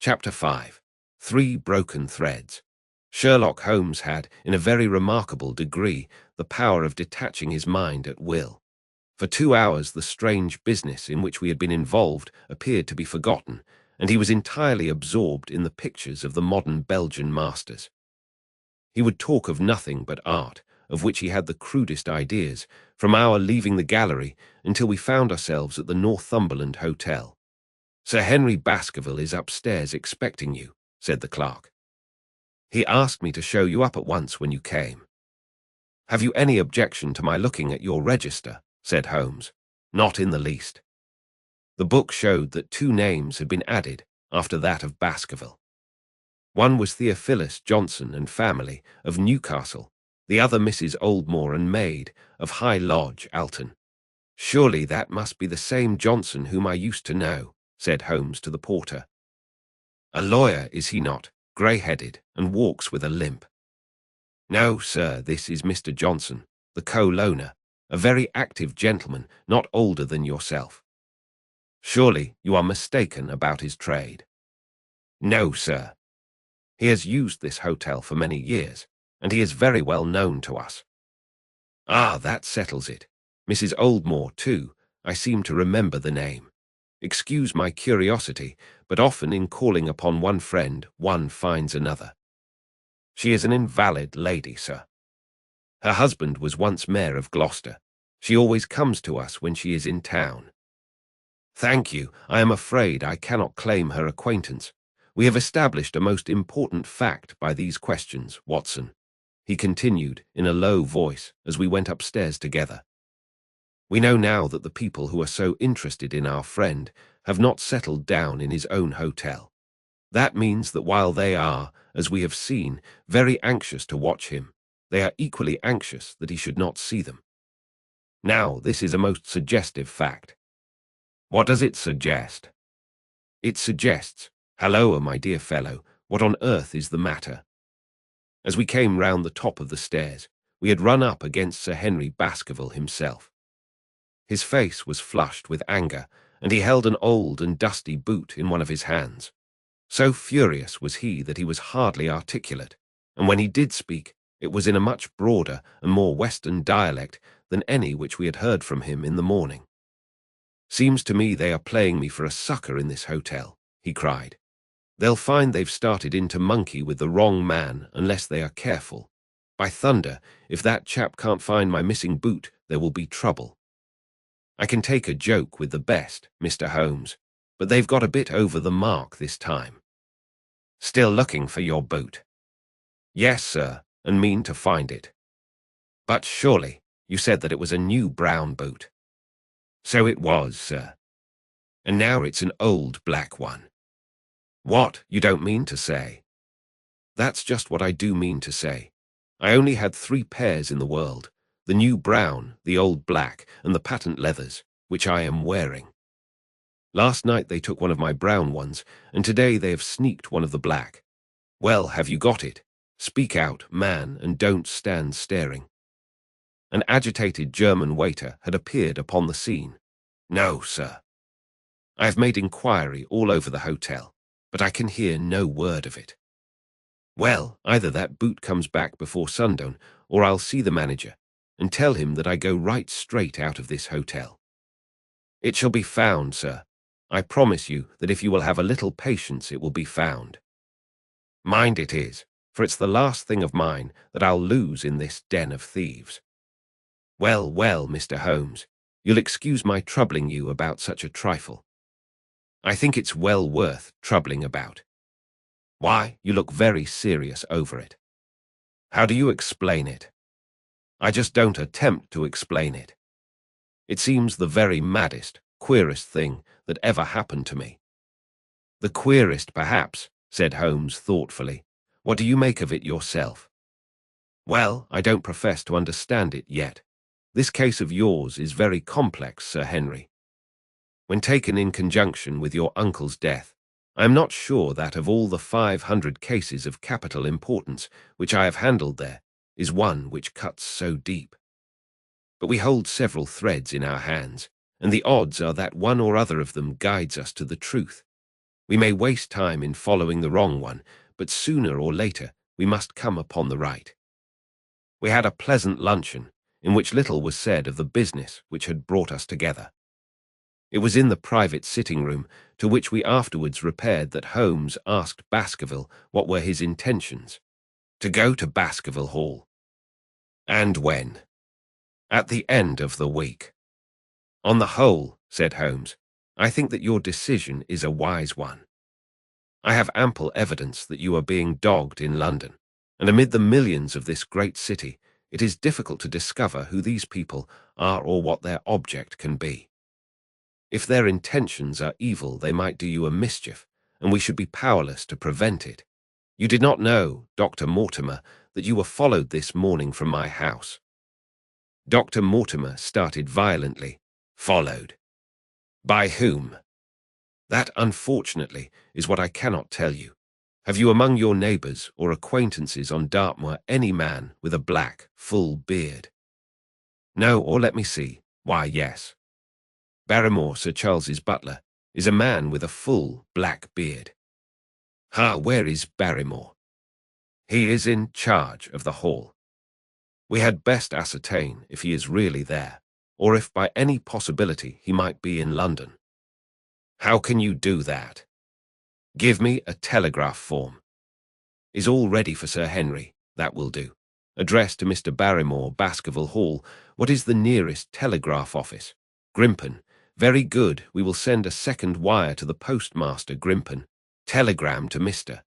Chapter 5. 3 Broken Threads. Sherlock Holmes had, in a very remarkable degree, the power of detaching his mind at will. For 2 hours the strange business in which we had been involved appeared to be forgotten, and he was entirely absorbed in the pictures of the modern Belgian masters. He would talk of nothing but art, of which he had the crudest ideas, from our leaving the gallery until we found ourselves at the Northumberland Hotel. "Sir Henry Baskerville is upstairs expecting you," said the clerk. "He asked me to show you up at once when you came." "Have you any objection to my looking at your register?" said Holmes. "Not in the least." The book showed that 2 names had been added after that of Baskerville. One was Theophilus Johnson and family, of Newcastle, the other Mrs. Oldmore and maid, of High Lodge, Alton. "Surely that must be the same Johnson whom I used to know," said Holmes to the porter. "A lawyer, is he not, grey-headed, and walks with a limp?" "No, sir, this is Mr. Johnson, the co-loaner, a very active gentleman, not older than yourself." "Surely you are mistaken about his trade?" "No, sir. He has used this hotel for many years, and he is very well known to us." "Ah, that settles it. Mrs. Oldmore, too. I seem to remember the name. Excuse my curiosity, but often in calling upon one friend, one finds another." "She is an invalid lady, sir. Her husband was once mayor of Gloucester. She always comes to us when she is in town." "Thank you. I am afraid I cannot claim her acquaintance. We have established a most important fact by these questions, Watson," he continued in a low voice as we went upstairs together. "We know now that the people who are so interested in our friend have not settled down in his own hotel. That means that while they are, as we have seen, very anxious to watch him, they are equally anxious that he should not see them. Now, this is a most suggestive fact." "What does it suggest?" "It suggests, halloa, my dear fellow, what on earth is the matter?" As we came round the top of the stairs, we had run up against Sir Henry Baskerville himself. His face was flushed with anger, and he held an old and dusty boot in one of his hands. So furious was he that he was hardly articulate, and when he did speak, it was in a much broader and more Western dialect than any which we had heard from him in the morning. "Seems to me they are playing me for a sucker in this hotel," he cried. "They'll find they've started in to monkey with the wrong man unless they are careful. By thunder, if that chap can't find my missing boot, there will be trouble. I can take a joke with the best, Mr. Holmes, but they've got a bit over the mark this time." "Still looking for your boot?" "Yes, sir, and mean to find it." "But surely you said that it was a new brown boot." "So it was, sir. And now it's an old black one." "What, you don't mean to say?" "That's just what I do mean to say. I only had 3 pairs in the world, the new brown, the old black, and the patent leathers, which I am wearing. Last night they took one of my brown ones, and today they have sneaked one of the black. Well, have you got it? Speak out, man, and don't stand staring." An agitated German waiter had appeared upon the scene. "No, sir. I have made inquiry all over the hotel, but I can hear no word of it." "Well, either that boot comes back before sundown, or I'll see the manager and tell him that I go right straight out of this hotel." "It shall be found, sir. I promise you that if you will have a little patience it will be found." "Mind it is, for it's the last thing of mine that I'll lose in this den of thieves." "Well, well, Mr. Holmes, you'll excuse my troubling you about such a trifle. I think it's well worth troubling about. Why, you look very serious over it." "How do you explain it?" "I just don't attempt to explain it. It seems the very maddest, queerest thing that ever happened to me." "The queerest, perhaps," said Holmes thoughtfully. "What do you make of it yourself?" "Well, I don't profess to understand it yet. This case of yours is very complex, Sir Henry. When taken in conjunction with your uncle's death, I am not sure that of all the 500 cases of capital importance which I have handled there is one which cuts so deep. But we hold several threads in our hands, and the odds are that one or other of them guides us to the truth. We may waste time in following the wrong one, but sooner or later we must come upon the right. We had a pleasant luncheon, in which little was said of the business which had brought us together. It was in the private sitting room, to which we afterwards repaired, that Holmes asked Baskerville what were his intentions. To go to Baskerville Hall. And when? At the end of the week. On the whole, said Holmes, I think that your decision is a wise one. I have ample evidence that you are being dogged in London, and amid the millions of this great city, it is difficult to discover who these people are or what their object can be. If their intentions are evil, they might do you a mischief, and we should be powerless to prevent it. You did not know, Dr. Mortimer, that you were followed this morning from my house. Dr. Mortimer started violently. Followed. By whom? That, unfortunately, is what I cannot tell you. Have you among your neighbours or acquaintances on Dartmoor any man with a black, full beard? No, or let me see. Why, yes. Barrymore, Sir Charles's butler, is a man with a full, black beard. Where is Barrymore? He is in charge of the hall. We had best ascertain if he is really there, or if by any possibility he might be in London. How can you do that? Give me a telegraph form. Is all ready for Sir Henry? That will do. Address to Mr. Barrymore, Baskerville Hall. What is the nearest telegraph office? Grimpen. Very good. We will send a second wire to the postmaster, Grimpen. Telegram to Mr.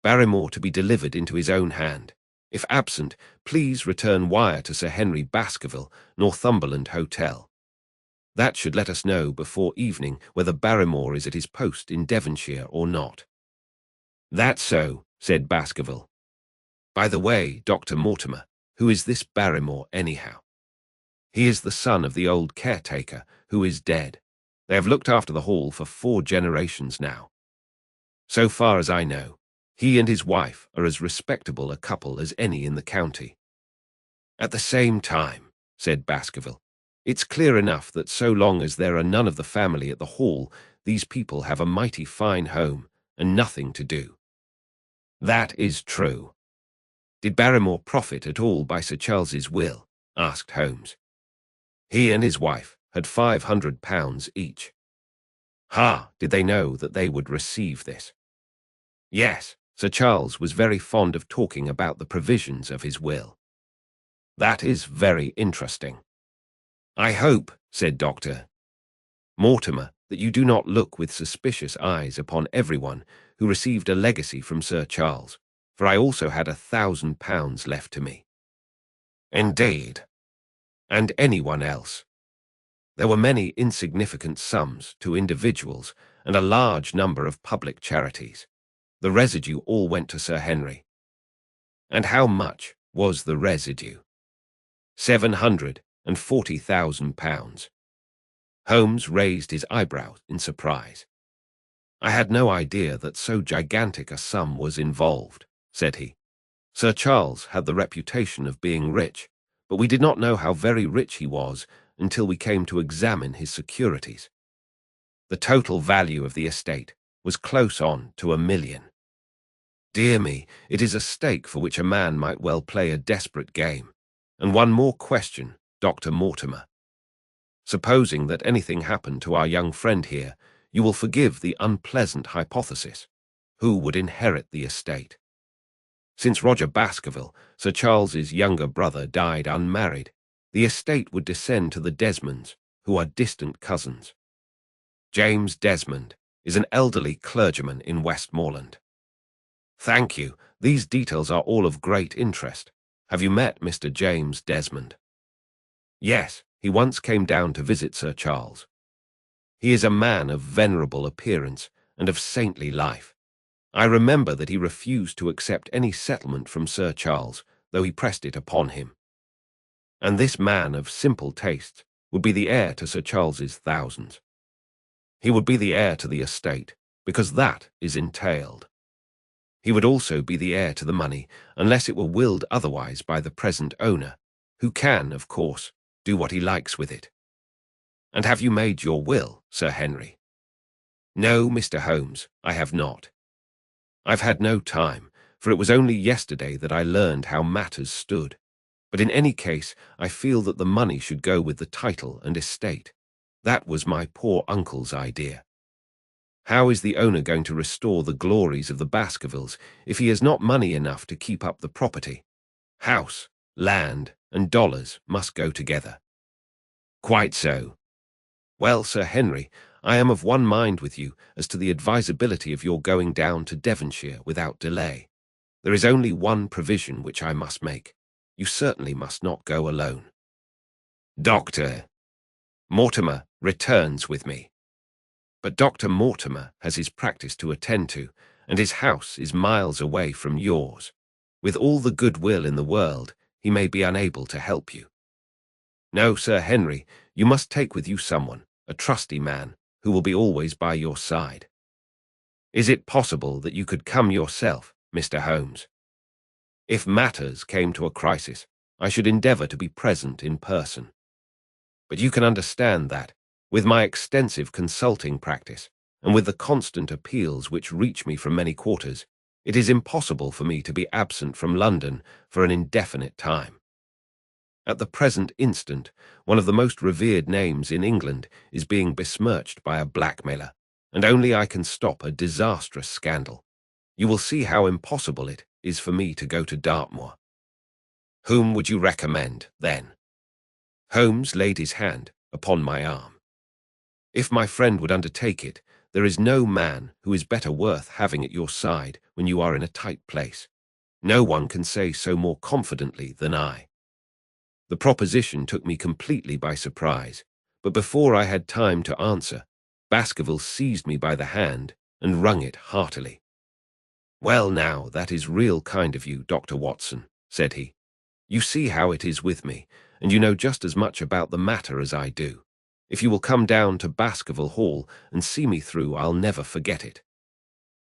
Barrymore to be delivered into his own hand. If absent, please return wire to Sir Henry Baskerville, Northumberland Hotel. That should let us know before evening whether Barrymore is at his post in Devonshire or not. That's so, said Baskerville. By the way, Dr. Mortimer, who is this Barrymore anyhow? He is the son of the old caretaker, who is dead. They have looked after the hall for 4 generations now. So far as I know, he and his wife are as respectable a couple as any in the county. At the same time, said Baskerville, it's clear enough that so long as there are none of the family at the hall, these people have a mighty fine home and nothing to do. That is true. Did Barrymore profit at all by Sir Charles's will? Asked Holmes. He and his wife had £500 each. Did they know that they would receive this? Yes, Sir Charles was very fond of talking about the provisions of his will. That is very interesting. I hope, said Dr. Mortimer, that you do not look with suspicious eyes upon everyone who received a legacy from Sir Charles, for I also had £1,000 left to me. Indeed. And anyone else. There were many insignificant sums to individuals and a large number of public charities. The residue all went to Sir Henry. And how much was the residue? £740,000. Holmes raised his eyebrows in surprise. I had no idea that so gigantic a sum was involved, said he. Sir Charles had the reputation of being rich, but we did not know how very rich he was until we came to examine his securities. The total value of the estate was close on to £1 million. Dear me, it is a stake for which a man might well play a desperate game. And one more question, Dr. Mortimer. Supposing that anything happened to our young friend here, you will forgive the unpleasant hypothesis. Who would inherit the estate? Since Roger Baskerville, Sir Charles's younger brother, died unmarried, the estate would descend to the Desmonds, who are distant cousins. James Desmond is an elderly clergyman in Westmoreland. Thank you. These details are all of great interest. Have you met Mr. James Desmond? Yes, he once came down to visit Sir Charles. He is a man of venerable appearance and of saintly life. I remember that he refused to accept any settlement from Sir Charles, though he pressed it upon him. And this man of simple tastes would be the heir to Sir Charles's thousands. He would be the heir to the estate, because that is entailed. He would also be the heir to the money, unless it were willed otherwise by the present owner, who can, of course, do what he likes with it. And have you made your will, Sir Henry? No, Mr. Holmes, I have not. I've had no time, for it was only yesterday that I learned how matters stood. But in any case, I feel that the money should go with the title and estate. That was my poor uncle's idea. How is the owner going to restore the glories of the Baskervilles if he has not money enough to keep up the property? House, land, and dollars must go together. Quite so. Well, Sir Henry, I am of one mind with you as to the advisability of your going down to Devonshire without delay. There is only one provision which I must make. You certainly must not go alone. Dr. Mortimer returns with me. But Dr. Mortimer has his practice to attend to, and his house is miles away from yours. With all the goodwill in the world, he may be unable to help you. No, Sir Henry, you must take with you someone, a trusty man, who will be always by your side. Is it possible that you could come yourself, Mr. Holmes? If matters came to a crisis, I should endeavour to be present in person. But you can understand that, with my extensive consulting practice, and with the constant appeals which reach me from many quarters, it is impossible for me to be absent from London for an indefinite time. At the present instant, one of the most revered names in England is being besmirched by a blackmailer, and only I can stop a disastrous scandal. You will see how impossible it is for me to go to Dartmoor. Whom would you recommend, then? Holmes laid his hand upon my arm. If my friend would undertake it, there is no man who is better worth having at your side when you are in a tight place. No one can say so more confidently than I. The proposition took me completely by surprise, but before I had time to answer, Baskerville seized me by the hand and wrung it heartily. "Well now, that is real kind of you, Dr. Watson," said he. "You see how it is with me, and you know just as much about the matter as I do. If you will come down to Baskerville Hall and see me through, I'll never forget it."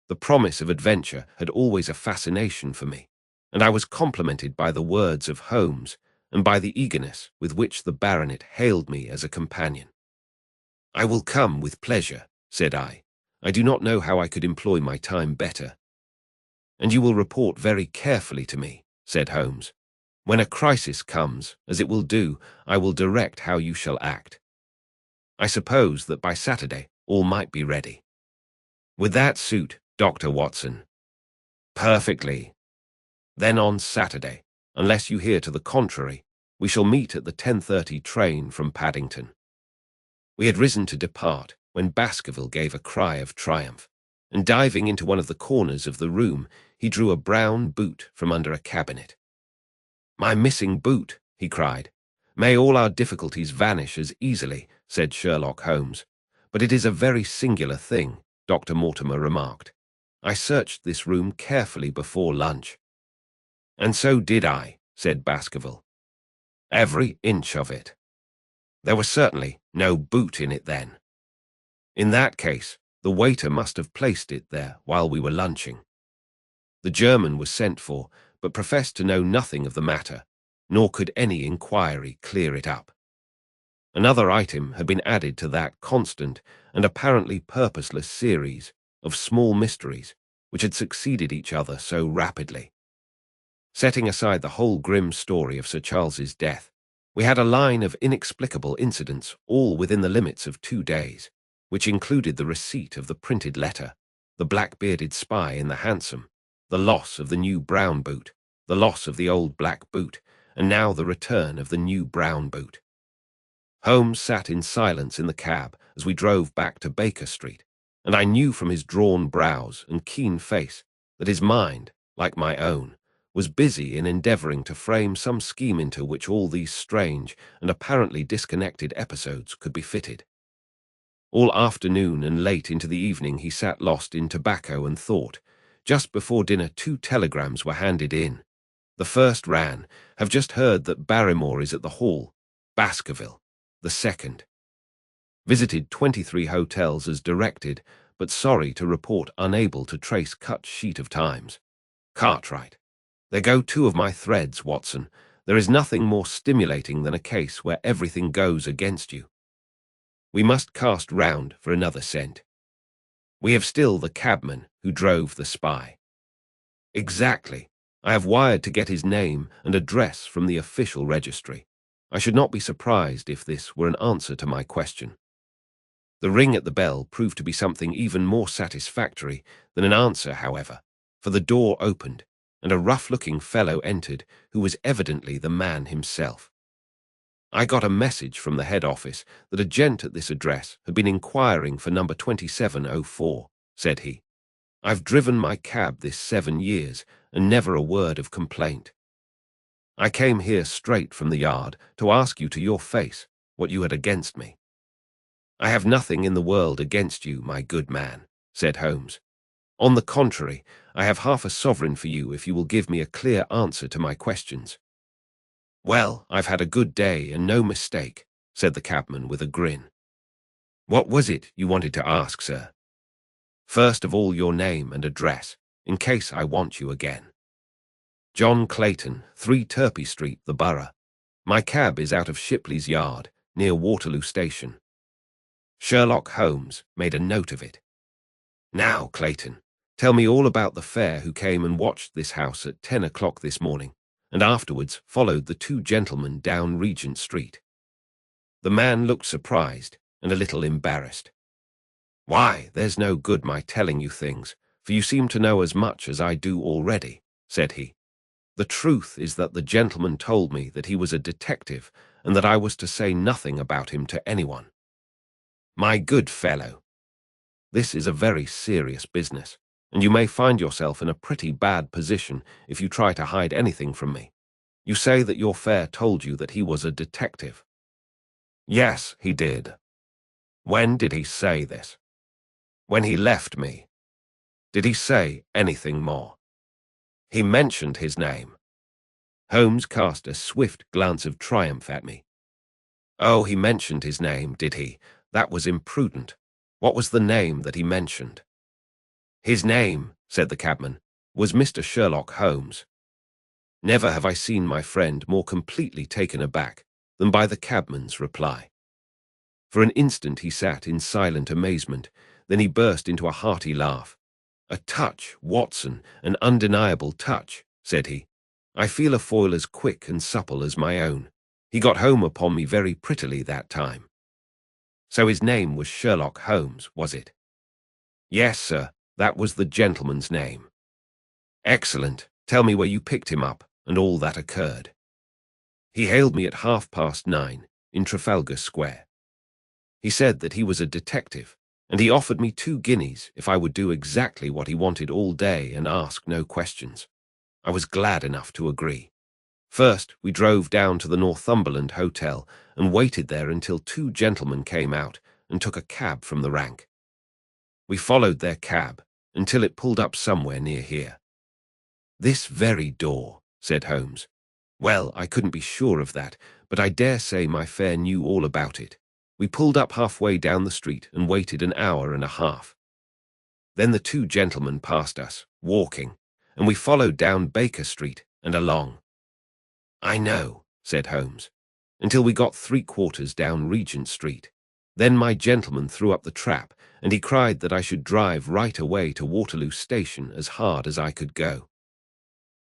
The promise of adventure had always a fascination for me, and I was complimented by the words of Holmes and by the eagerness with which the baronet hailed me as a companion. "I will come with pleasure," said I. "I do not know how I could employ my time better." "And you will report very carefully to me," said Holmes. "When a crisis comes, as it will do, I will direct how you shall act. I suppose that by Saturday all might be ready." "Would that suit, Dr. Watson?" "Perfectly. Then on Saturday, unless you hear to the contrary, we shall meet at the 10:30 train from Paddington." We had risen to depart when Baskerville gave a cry of triumph, and diving into one of the corners of the room, he drew a brown boot from under a cabinet. "My missing boot," he cried. "May all our difficulties vanish as easily," said Sherlock Holmes. "But it is a very singular thing," Dr. Mortimer remarked. "I searched this room carefully before lunch." "And so did I," said Baskerville. "Every inch of it. There was certainly no boot in it then. In that case, the waiter must have placed it there while we were lunching." The German was sent for, but professed to know nothing of the matter, nor could any inquiry clear it up. Another item had been added to that constant and apparently purposeless series of small mysteries which had succeeded each other so rapidly. Setting aside the whole grim story of Sir Charles's death, we had a line of inexplicable incidents all within the limits of 2 days, which included the receipt of the printed letter, the black-bearded spy in the hansom, the loss of the new brown boot, the loss of the old black boot, and now the return of the new brown boot. Holmes sat in silence in the cab as we drove back to Baker Street, and I knew from his drawn brows and keen face that his mind, like my own, was busy in endeavouring to frame some scheme into which all these strange and apparently disconnected episodes could be fitted. All afternoon and late into the evening he sat lost in tobacco and thought. Just before dinner 2 telegrams were handed in. The first ran, "Have just heard that Barrymore is at the Hall, Baskerville." The second, "Visited 23 hotels as directed, but sorry to report unable to trace cut sheet of times. Cartwright." There go 2 of my threads, Watson. There is nothing more stimulating than a case where everything goes against you. We must cast round for another scent. We have still the cabman who drove the spy. Exactly. I have wired to get his name and address from the official registry. I should not be surprised if this were an answer to my question. The ring at the bell proved to be something even more satisfactory than an answer, however, for the door opened, and a rough-looking fellow entered who was evidently the man himself. I got a message from the head office that a gent at this address had been inquiring for number 2704, said he. I've driven my cab this 7 years and never a word of complaint. I came here straight from the yard to ask you to your face what you had against me. I have nothing in the world against you, my good man, said Holmes. On the contrary, I have half a sovereign for you if you will give me a clear answer to my questions. Well, I've had a good day and no mistake, said the cabman with a grin. What was it you wanted to ask, sir? First of all, your name and address, in case I want you again. John Clayton, 3 Turpey Street, the Borough. My cab is out of Shipley's Yard, near Waterloo Station. Sherlock Holmes made a note of it. Now, Clayton, tell me all about the fare who came and watched this house at 10 o'clock this morning, and afterwards followed the 2 gentlemen down Regent Street. The man looked surprised and a little embarrassed. Why, there's no good my telling you things, for you seem to know as much as I do already, said he. The truth is that the gentleman told me that he was a detective and that I was to say nothing about him to anyone. My good fellow, this is a very serious business, and you may find yourself in a pretty bad position if you try to hide anything from me. You say that your fare told you that he was a detective. Yes, he did. When did he say this? When he left me. Did he say anything more? He mentioned his name. Holmes cast a swift glance of triumph at me. Oh, he mentioned his name, did he? That was imprudent. What was the name that he mentioned? His name, said the cabman, was Mr. Sherlock Holmes. Never have I seen my friend more completely taken aback than by the cabman's reply. For an instant he sat in silent amazement, then he burst into a hearty laugh. A touch, Watson, an undeniable touch, said he. I feel a foil as quick and supple as my own. He got home upon me very prettily that time. So his name was Sherlock Holmes, was it? Yes, sir, that was the gentleman's name. Excellent. Tell me where you picked him up and all that occurred. He hailed me at 9:30 in Trafalgar Square. He said that he was a detective, and he offered me 2 guineas if I would do exactly what he wanted all day and ask no questions. I was glad enough to agree. First, we drove down to the Northumberland Hotel and waited there until 2 gentlemen came out and took a cab from the rank. We followed their cab until it pulled up somewhere near here. This very door, said Holmes. Well, I couldn't be sure of that, but I dare say my fare knew all about it. We pulled up halfway down the street and waited an hour and a half. Then the 2 gentlemen passed us, walking, and we followed down Baker Street and along. I know, said Holmes, until we got 3/4 down Regent Street. Then my gentleman threw up the trap, and he cried that I should drive right away to Waterloo Station as hard as I could go.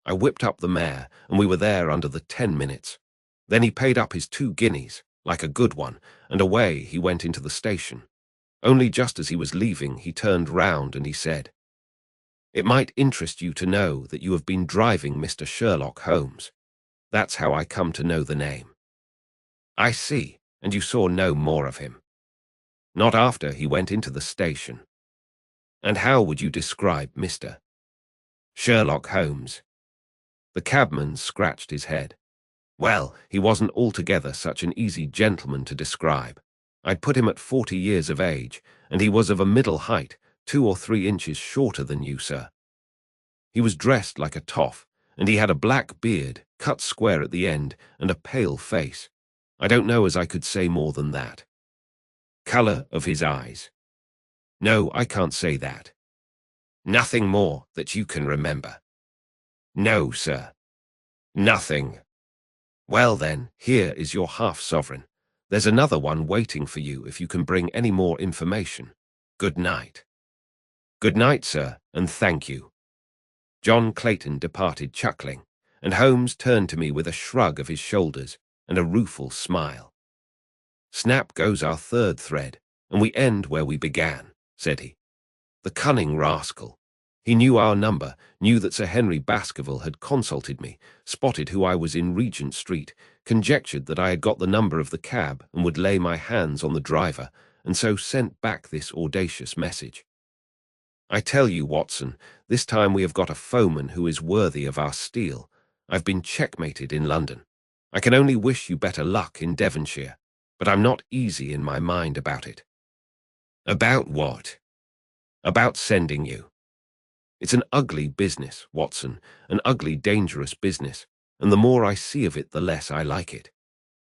I whipped up the mare, and we were there under the 10 minutes. Then he paid up his 2 guineas, like a good one, and away he went into the station. Only just as he was leaving, he turned round and he said, It might interest you to know that you have been driving Mr. Sherlock Holmes. That's how I come to know the name. I see, and you saw no more of him. Not after he went into the station. And how would you describe Mr. Sherlock Holmes? The cabman scratched his head. Well, he wasn't altogether such an easy gentleman to describe. I'd put him at 40 years of age, and he was of a middle height, 2 or 3 inches shorter than you, sir. He was dressed like a toff, and he had a black beard, cut square at the end, and a pale face. I don't know as I could say more than that. Colour of his eyes? No, I can't say that. Nothing more that you can remember? No, sir. Nothing. Well then, here is your half-sovereign. There's another one waiting for you if you can bring any more information. Good night. Good night, sir, and thank you." John Clayton departed chuckling, and Holmes turned to me with a shrug of his shoulders and a rueful smile. "Snap goes our third thread, and we end where we began," said he. "The cunning rascal. He knew our number, knew that Sir Henry Baskerville had consulted me, spotted who I was in Regent Street, conjectured that I had got the number of the cab and would lay my hands on the driver, and so sent back this audacious message. I tell you, Watson, this time we have got a foeman who is worthy of our steel. I've been checkmated in London. I can only wish you better luck in Devonshire, but I'm not easy in my mind about it." "About what?" "About sending you. It's an ugly business, Watson, an ugly, dangerous business, and the more I see of it, the less I like it.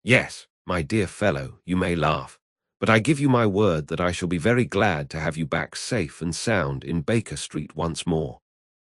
Yes, my dear fellow, you may laugh, but I give you my word that I shall be very glad to have you back safe and sound in Baker Street once more.